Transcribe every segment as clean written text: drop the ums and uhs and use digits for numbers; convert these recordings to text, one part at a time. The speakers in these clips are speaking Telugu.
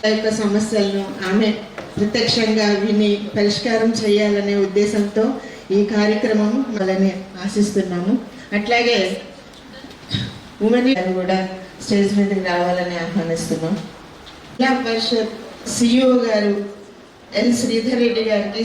యొక్క సమస్యలను ఆమె ప్రత్యక్షంగా విని పరిష్కారం చేయాలనే ఉద్దేశంతో ఈ కార్యక్రమం వాళ్ళని ఆశిస్తున్నాము. అట్లాగే ఉమెన్ కూడా స్టేజ్ మీదకి రావాలని ఆహ్వానిస్తున్నాం. జిల్లా పరిషత్ సిఇఓ గారు ఎల్ శ్రీధర్ రెడ్డి గారికి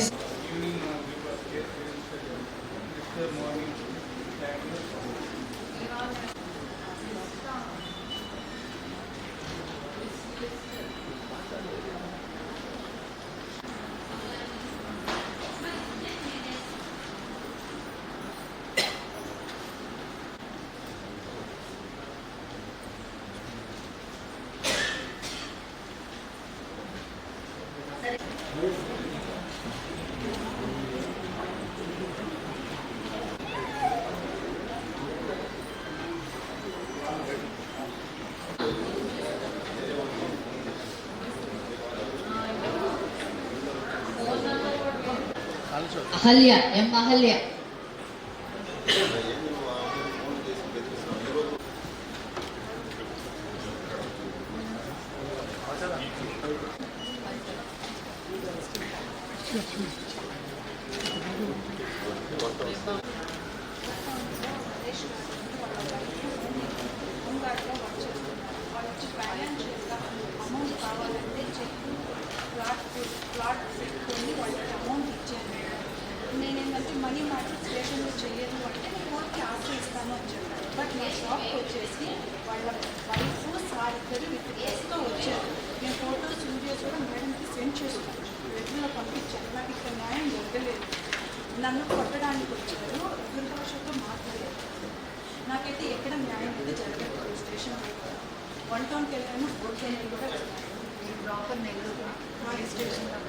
అహల్య ఎం అహల్య అమౌంట్ కావాలంటే చెక్ ప్లాట్ పెట్టుకొని వాళ్ళకి అమౌంట్ ఇచ్చాను. నేనేంటంటే మనీ మ్యాటర్ స్టేషన్లో చేయను అంటే నేను వాళ్ళకి ఆఫర్ ఇస్తాను అని చెప్పాను. బట్ నా షాప్కి వచ్చేసి వాళ్ళ వైఫ్ సార్ ఇద్దరు విత్తో వచ్చారు. నేను ఫోటోస్ వీడియోస్ కూడా మేడంకి సెండ్ చేస్తాను, రెగ్యులర్గా పంపించాను. నాకు ఇక్కడ న్యాయం జరగలేదు. నన్ను కొట్టడానికి వచ్చారు, దుర్భాషతో మాట్లాడారు. నాకైతే ఎక్కడ న్యాయం అయితే జరగలేదు. స్టేషన్లో 1 టౌన్కి వెళ్ళాను, 4 టౌన్కి కూడా వెళ్ళాను. ప్రాపర్ నెల్లూరు మా స్టేషన్లో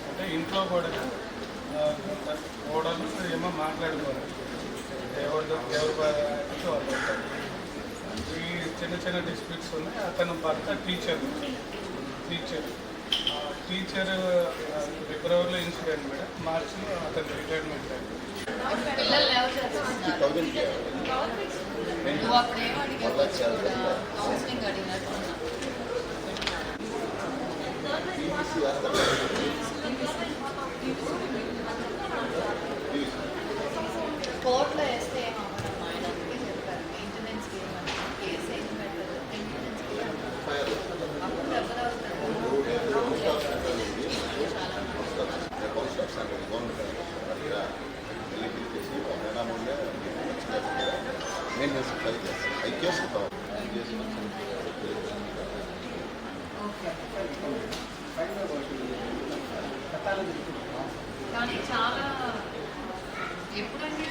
అంటే ఇంట్లో కూడా ఓడలు ఏమో మాట్లాడుకోవాలి, ఎవరు ఈ చిన్న చిన్న డిస్ప్యూట్స్ ఉన్నాయి. అతను భర్త టీచర్ ఫిబ్రవరిలో ఇన్సిడెంట్ మేడం, మార్చిలో అతను రిటైర్మెంట్ అయింది. కోర్టులో వేస్తే ఏమవుతాం ఆయన చెప్పారు. మెయింటెనెన్స్ కేసు ఏం పెట్టదు, అప్పుడు ఎవరు కానీ చాలా ఎప్పుడండి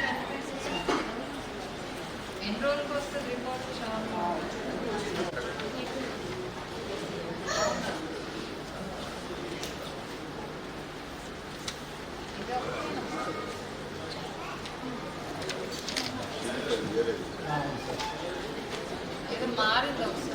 ఎన్ని రోజులకు వస్తుంది రిపోర్ట్? చాలా ఇది మారింది ఒకసారి.